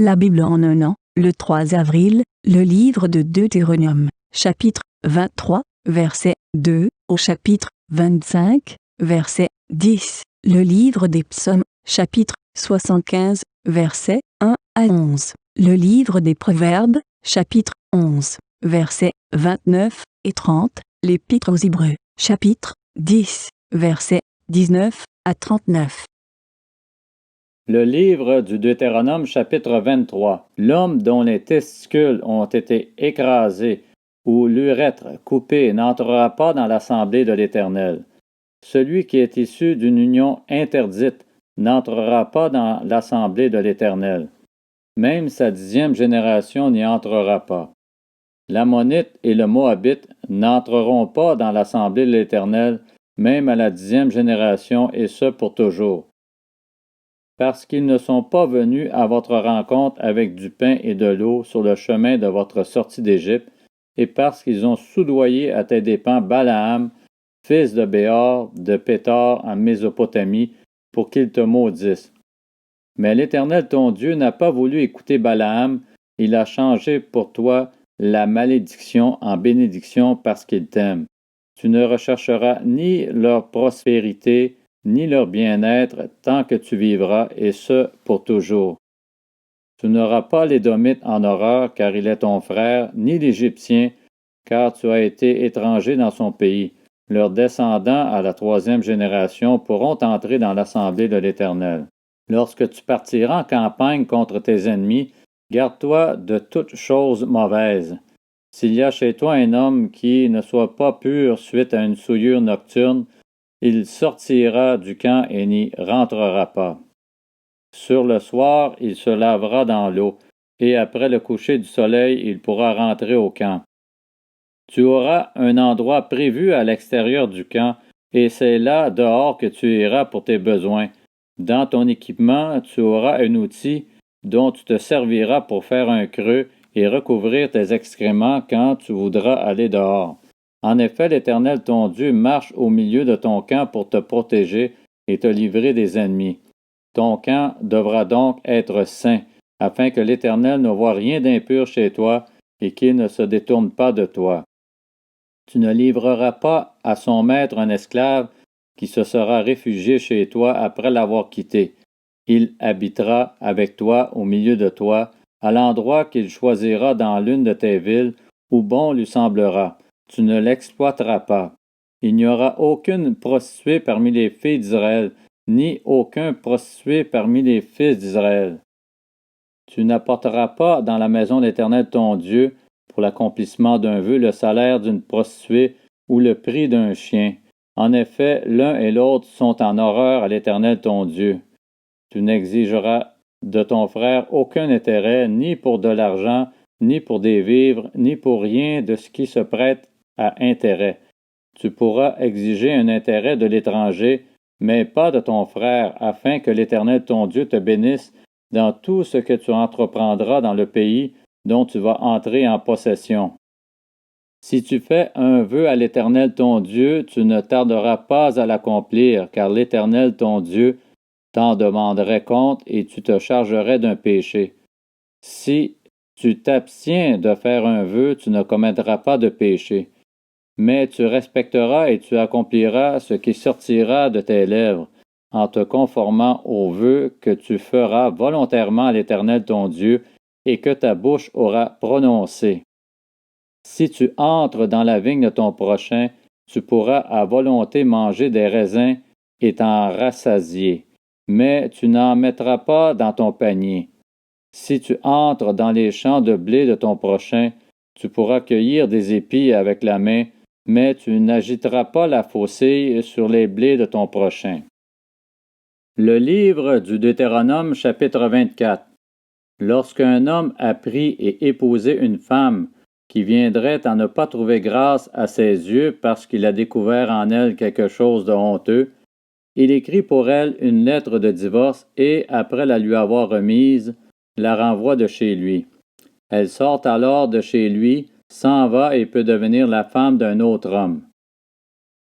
La Bible en un an, le 3 avril, le livre de Deutéronome, chapitre 23, verset 2, au chapitre 25, verset 10, le livre des psaumes, chapitre 75, verset 1 à 11, le livre des proverbes, chapitre 11, versets 29 et 30, l'épître aux Hébreux, chapitre 10, versets 19 à 39. Le livre du Deutéronome chapitre 23. L'homme dont les testicules ont été écrasés ou l'urètre coupé n'entrera pas dans l'assemblée de l'Éternel. Celui qui est issu d'une union interdite n'entrera pas dans l'assemblée de l'Éternel. Même sa 10e génération n'y entrera pas. L'Ammonite et le Moabite n'entreront pas dans l'assemblée de l'Éternel, même à la 10e génération, et ce pour toujours. Parce qu'ils ne sont pas venus à votre rencontre avec du pain et de l'eau sur le chemin de votre sortie d'Égypte, et parce qu'ils ont soudoyé à tes dépens Balaam, fils de Béor, de Pétor en Mésopotamie, pour qu'il te maudisse. Mais l'Éternel ton Dieu n'a pas voulu écouter Balaam, il a changé pour toi la malédiction en bénédiction parce qu'il t'aime. Tu ne rechercheras ni leur prospérité, ni leur bien-être tant que tu vivras, et ce pour toujours. Tu n'auras pas l'Édomite en horreur, car il est ton frère, ni l'Égyptien, car tu as été étranger dans son pays. Leurs descendants à la 3e génération pourront entrer dans l'assemblée de l'Éternel. Lorsque tu partiras en campagne contre tes ennemis, garde-toi de toute chose mauvaise. S'il y a chez toi un homme qui ne soit pas pur suite à une souillure nocturne, il sortira du camp et n'y rentrera pas. Sur le soir, il se lavera dans l'eau, et après le coucher du soleil, il pourra rentrer au camp. Tu auras un endroit prévu à l'extérieur du camp, et c'est là dehors que tu iras pour tes besoins. Dans ton équipement, tu auras un outil dont tu te serviras pour faire un creux et recouvrir tes excréments quand tu voudras aller dehors. En effet, l'Éternel ton Dieu marche au milieu de ton camp pour te protéger et te livrer des ennemis. Ton camp devra donc être saint, afin que l'Éternel ne voie rien d'impur chez toi et qu'il ne se détourne pas de toi. Tu ne livreras pas à son maître un esclave qui se sera réfugié chez toi après l'avoir quitté. Il habitera avec toi au milieu de toi, à l'endroit qu'il choisira dans l'une de tes villes, où bon lui semblera. Tu ne l'exploiteras pas. Il n'y aura aucune prostituée parmi les filles d'Israël, ni aucun prostitué parmi les fils d'Israël. Tu n'apporteras pas dans la maison de l'Éternel ton Dieu, pour l'accomplissement d'un vœu, le salaire d'une prostituée ou le prix d'un chien. En effet, l'un et l'autre sont en horreur à l'Éternel ton Dieu. Tu n'exigeras de ton frère aucun intérêt, ni pour de l'argent, ni pour des vivres, ni pour rien de ce qui se prête à intérêt. Tu pourras exiger un intérêt de l'étranger, mais pas de ton frère, afin que l'Éternel ton Dieu te bénisse dans tout ce que tu entreprendras dans le pays dont tu vas entrer en possession. Si tu fais un vœu à l'Éternel ton Dieu, tu ne tarderas pas à l'accomplir, car l'Éternel ton Dieu t'en demanderait compte et tu te chargerais d'un péché. Si tu t'abstiens de faire un vœu, tu ne commettras pas de péché. Mais tu respecteras et tu accompliras ce qui sortira de tes lèvres, en te conformant au vœu que tu feras volontairement à l'Éternel ton Dieu et que ta bouche aura prononcé. Si tu entres dans la vigne de ton prochain, tu pourras à volonté manger des raisins et t'en rassasier, mais tu n'en mettras pas dans ton panier. Si tu entres dans les champs de blé de ton prochain, tu pourras cueillir des épis avec la main, mais tu n'agiteras pas la faucille sur les blés de ton prochain. Le livre du Deutéronome chapitre 24. Lorsqu'un homme a pris et épousé une femme qui viendrait à ne pas trouver grâce à ses yeux parce qu'il a découvert en elle quelque chose de honteux, il écrit pour elle une lettre de divorce et, après la lui avoir remise, la renvoie de chez lui. Elle sort alors de chez lui, s'en va et peut devenir la femme d'un autre homme.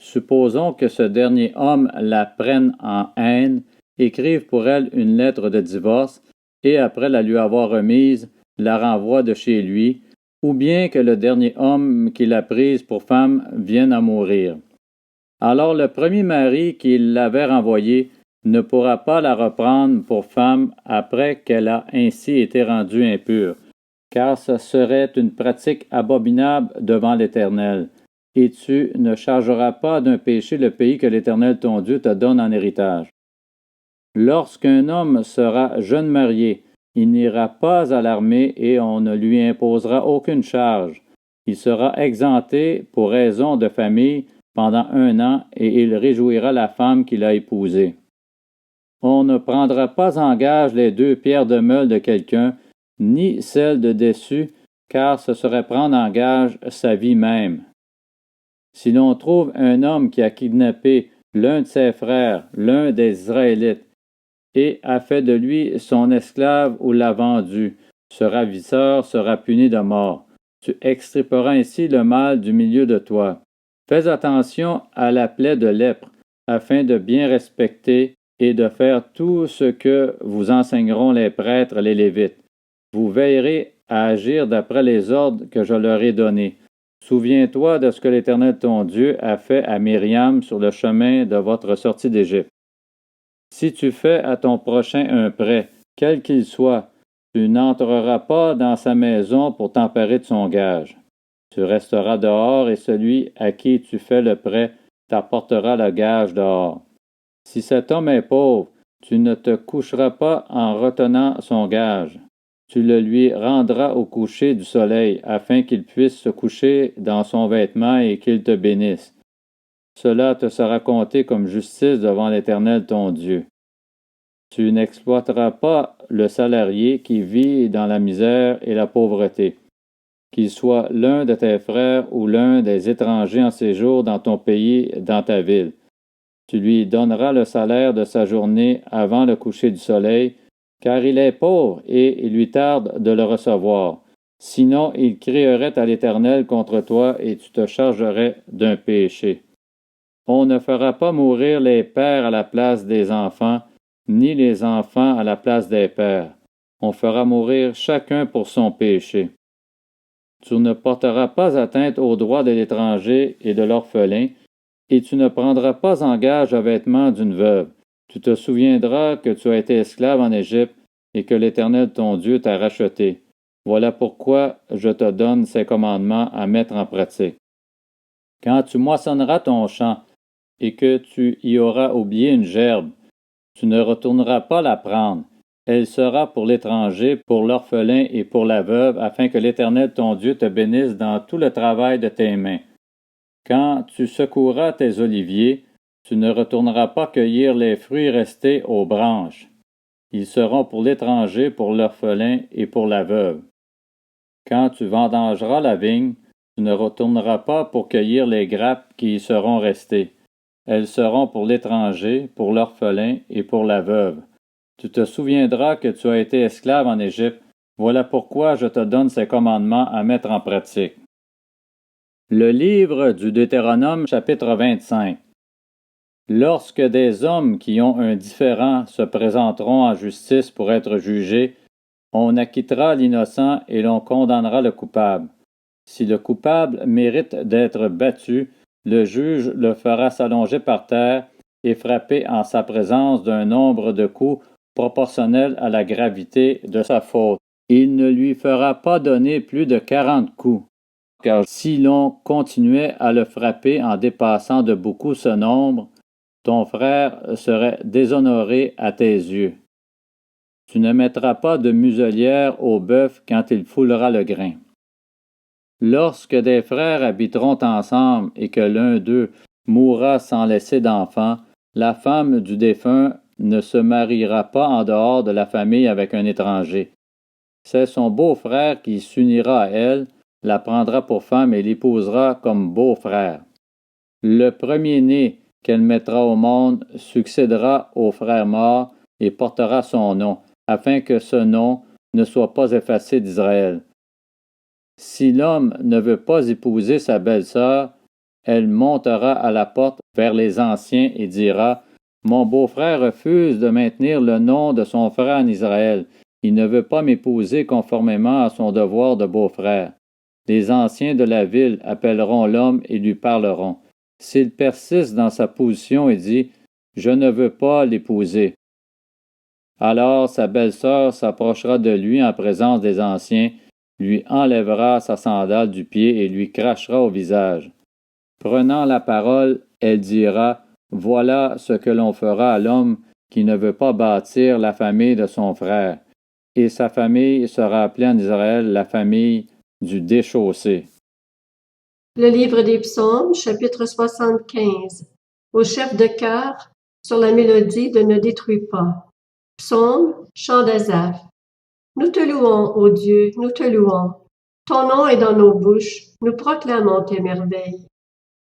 Supposons que ce dernier homme la prenne en haine, écrive pour elle une lettre de divorce et après la lui avoir remise, la renvoie de chez lui, ou bien que le dernier homme qui l'a prise pour femme vienne à mourir. Alors le premier mari qui l'avait renvoyée ne pourra pas la reprendre pour femme après qu'elle a ainsi été rendue impure, car ce serait une pratique abominable devant l'Éternel, et tu ne chargeras pas d'un péché le pays que l'Éternel ton Dieu te donne en héritage. Lorsqu'un homme sera jeune marié, il n'ira pas à l'armée et on ne lui imposera aucune charge. Il sera exempté pour raison de famille pendant 1 an et il réjouira la femme qu'il a épousée. On ne prendra pas en gage les 2 pierres de meule de quelqu'un, ni celles de dessus, car ce serait prendre en gage sa vie même. Si l'on trouve un homme qui a kidnappé l'un de ses frères, l'un des Israélites, et a fait de lui son esclave ou l'a vendu, ce ravisseur sera puni de mort. Tu extirperas ainsi le mal du milieu de toi. Fais attention à la plaie de lèpre, afin de bien respecter et de faire tout ce que vous enseigneront les prêtres, les Lévites. Vous veillerez à agir d'après les ordres que je leur ai donnés. Souviens-toi de ce que l'Éternel ton Dieu a fait à Myriam sur le chemin de votre sortie d'Égypte. Si tu fais à ton prochain un prêt, quel qu'il soit, tu n'entreras pas dans sa maison pour t'emparer de son gage. Tu resteras dehors et celui à qui tu fais le prêt t'apportera le gage dehors. Si cet homme est pauvre, tu ne te coucheras pas en retenant son gage. Tu le lui rendras au coucher du soleil, afin qu'il puisse se coucher dans son vêtement et qu'il te bénisse. Cela te sera compté comme justice devant l'Éternel ton Dieu. Tu n'exploiteras pas le salarié qui vit dans la misère et la pauvreté, qu'il soit l'un de tes frères ou l'un des étrangers en séjour dans ton pays, dans ta ville. Tu lui donneras le salaire de sa journée avant le coucher du soleil, car il est pauvre et il lui tarde de le recevoir. Sinon, il crierait à l'Éternel contre toi et tu te chargerais d'un péché. On ne fera pas mourir les pères à la place des enfants, ni les enfants à la place des pères. On fera mourir chacun pour son péché. Tu ne porteras pas atteinte aux droits de l'étranger et de l'orphelin, et tu ne prendras pas en gage un vêtement d'une veuve. Tu te souviendras que tu as été esclave en Égypte et que l'Éternel ton Dieu t'a racheté. Voilà pourquoi je te donne ces commandements à mettre en pratique. Quand tu moissonneras ton champ et que tu y auras oublié une gerbe, tu ne retourneras pas la prendre. Elle sera pour l'étranger, pour l'orphelin et pour la veuve, afin que l'Éternel ton Dieu te bénisse dans tout le travail de tes mains. Quand tu secoueras tes oliviers, tu ne retourneras pas cueillir les fruits restés aux branches. Ils seront pour l'étranger, pour l'orphelin et pour la veuve. Quand tu vendangeras la vigne, tu ne retourneras pas pour cueillir les grappes qui y seront restées. Elles seront pour l'étranger, pour l'orphelin et pour la veuve. Tu te souviendras que tu as été esclave en Égypte. Voilà pourquoi je te donne ces commandements à mettre en pratique. Le livre du Deutéronome, chapitre 25. Lorsque des hommes qui ont un différend se présenteront en justice pour être jugés, on acquittera l'innocent et l'on condamnera le coupable. Si le coupable mérite d'être battu, le juge le fera s'allonger par terre et frapper en sa présence d'un nombre de coups proportionnel à la gravité de sa faute. Il ne lui fera pas donner plus de 40 coups, car si l'on continuait à le frapper en dépassant de beaucoup ce nombre, ton frère serait déshonoré à tes yeux. Tu ne mettras pas de muselière au bœuf quand il foulera le grain. Lorsque des frères habiteront ensemble et que l'un d'eux mourra sans laisser d'enfant, la femme du défunt ne se mariera pas en dehors de la famille avec un étranger. C'est son beau-frère qui s'unira à elle, la prendra pour femme et l'épousera comme beau-frère. Le premier-né qu'elle mettra au monde succédera au frère mort et portera son nom, afin que ce nom ne soit pas effacé d'Israël. Si l'homme ne veut pas épouser sa belle-sœur, elle montera à la porte vers les anciens et dira « Mon beau-frère refuse de maintenir le nom de son frère en Israël. Il ne veut pas m'épouser conformément à son devoir de beau-frère. Les anciens de la ville appelleront l'homme et lui parleront. S'il persiste dans sa position et dit « Je ne veux pas l'épouser », alors sa belle-sœur s'approchera de lui en présence des anciens, lui enlèvera sa sandale du pied et lui crachera au visage. Prenant la parole, elle dira « Voilà ce que l'on fera à l'homme qui ne veut pas bâtir la famille de son frère, et sa famille sera appelée en Israël la famille du déchaussé. » Le livre des Psaumes, chapitre 75. Au chef de chœur, sur la mélodie de Ne détruis pas. Psaume, chant d'Asaph. Nous te louons, ô Dieu, nous te louons. Ton nom est dans nos bouches, nous proclamons tes merveilles.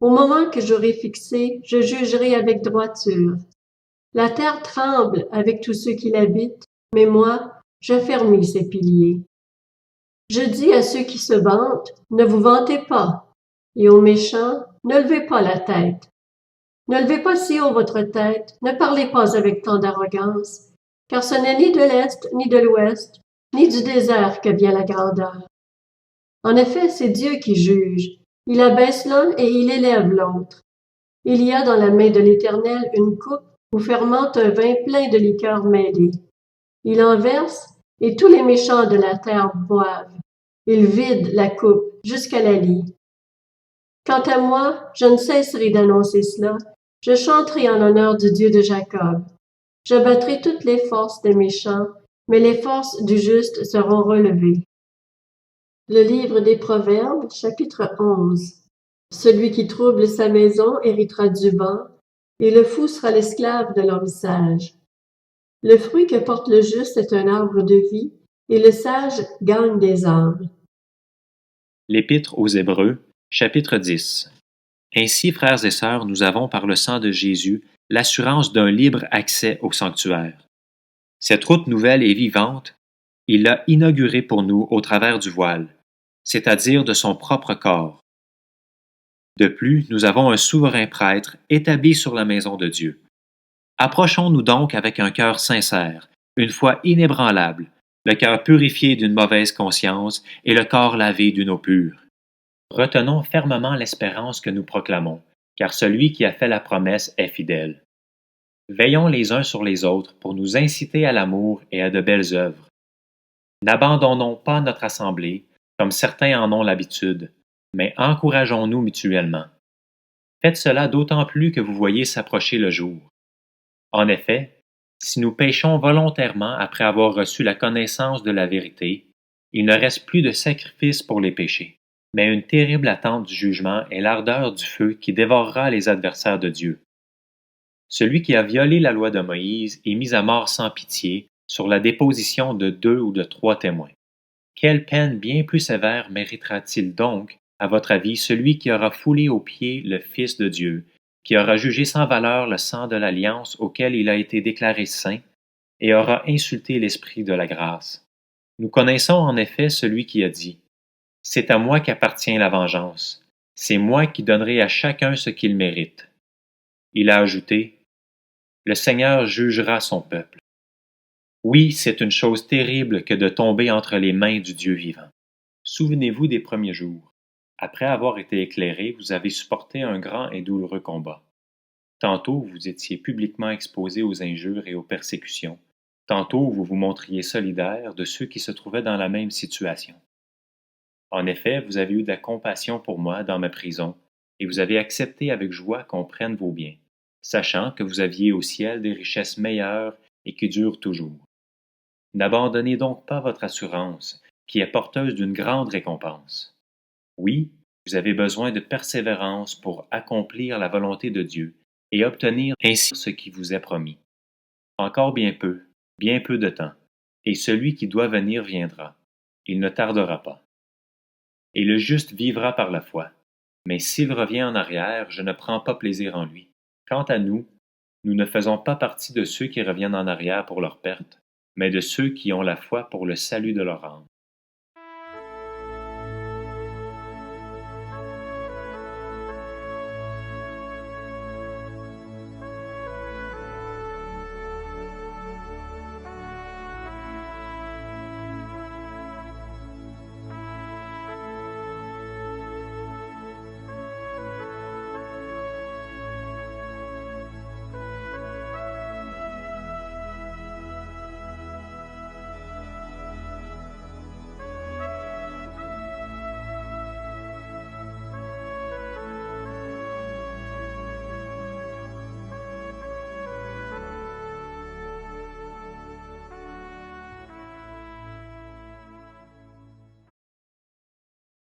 Au moment que j'aurai fixé, je jugerai avec droiture. La terre tremble avec tous ceux qui l'habitent, mais moi, j'affermis ses piliers. Je dis à ceux qui se vantent, ne vous vantez pas, et aux méchants, ne levez pas la tête. Ne levez pas si haut votre tête, ne parlez pas avec tant d'arrogance, car ce n'est ni de l'Est, ni de l'Ouest, ni du désert que vient la grandeur. En effet, c'est Dieu qui juge. Il abaisse l'un et il élève l'autre. Il y a dans la main de l'Éternel une coupe où fermente un vin plein de liqueurs mêlées. Il en verse, et tous les méchants de la terre boivent. Il vide la coupe jusqu'à la lie. Quant à moi, je ne cesserai d'annoncer cela. Je chanterai en l'honneur du Dieu de Jacob. J'abattrai toutes les forces des méchants, mais les forces du juste seront relevées. Le livre des Proverbes, chapitre 11. Celui qui trouble sa maison héritera du vent, et le fou sera l'esclave de l'homme sage. Le fruit que porte le juste est un arbre de vie, et le sage gagne des âmes. L'Épître aux Hébreux, chapitre 10. Ainsi, frères et sœurs, nous avons par le sang de Jésus l'assurance d'un libre accès au sanctuaire. Cette route nouvelle et vivante, il l'a inaugurée pour nous au travers du voile, c'est-à-dire de son propre corps. De plus, nous avons un souverain prêtre établi sur la maison de Dieu. Approchons-nous donc avec un cœur sincère, une foi inébranlable, le cœur purifié d'une mauvaise conscience et le corps lavé d'une eau pure. Retenons fermement l'espérance que nous proclamons, car celui qui a fait la promesse est fidèle. Veillons les uns sur les autres pour nous inciter à l'amour et à de belles œuvres. N'abandonnons pas notre assemblée, comme certains en ont l'habitude, mais encourageons-nous mutuellement. Faites cela d'autant plus que vous voyez s'approcher le jour. En effet, si nous péchons volontairement après avoir reçu la connaissance de la vérité, il ne reste plus de sacrifice pour les péchés, mais une terrible attente du jugement et l'ardeur du feu qui dévorera les adversaires de Dieu. Celui qui a violé la loi de Moïse est mis à mort sans pitié sur la déposition de 2 ou de 3 témoins. Quelle peine bien plus sévère méritera-t-il donc, à votre avis, celui qui aura foulé aux pieds le Fils de Dieu, qui aura jugé sans valeur le sang de l'alliance auquel il a été déclaré saint, et aura insulté l'Esprit de la grâce? Nous connaissons en effet celui qui a dit « C'est à moi qu'appartient la vengeance, c'est moi qui donnerai à chacun ce qu'il mérite. » Il a ajouté « Le Seigneur jugera son peuple. » Oui, c'est une chose terrible que de tomber entre les mains du Dieu vivant. Souvenez-vous des premiers jours. Après avoir été éclairé, vous avez supporté un grand et douloureux combat. Tantôt, vous étiez publiquement exposé aux injures et aux persécutions. Tantôt, vous vous montriez solidaire de ceux qui se trouvaient dans la même situation. En effet, vous avez eu de la compassion pour moi dans ma prison, et vous avez accepté avec joie qu'on prenne vos biens, sachant que vous aviez au ciel des richesses meilleures et qui durent toujours. N'abandonnez donc pas votre assurance, qui est porteuse d'une grande récompense. Oui, vous avez besoin de persévérance pour accomplir la volonté de Dieu et obtenir ainsi ce qui vous est promis. Encore bien peu de temps, et celui qui doit venir viendra. Il ne tardera pas. Et le juste vivra par la foi. Mais s'il revient en arrière, je ne prends pas plaisir en lui. Quant à nous, nous ne faisons pas partie de ceux qui reviennent en arrière pour leur perte, mais de ceux qui ont la foi pour le salut de leur âme.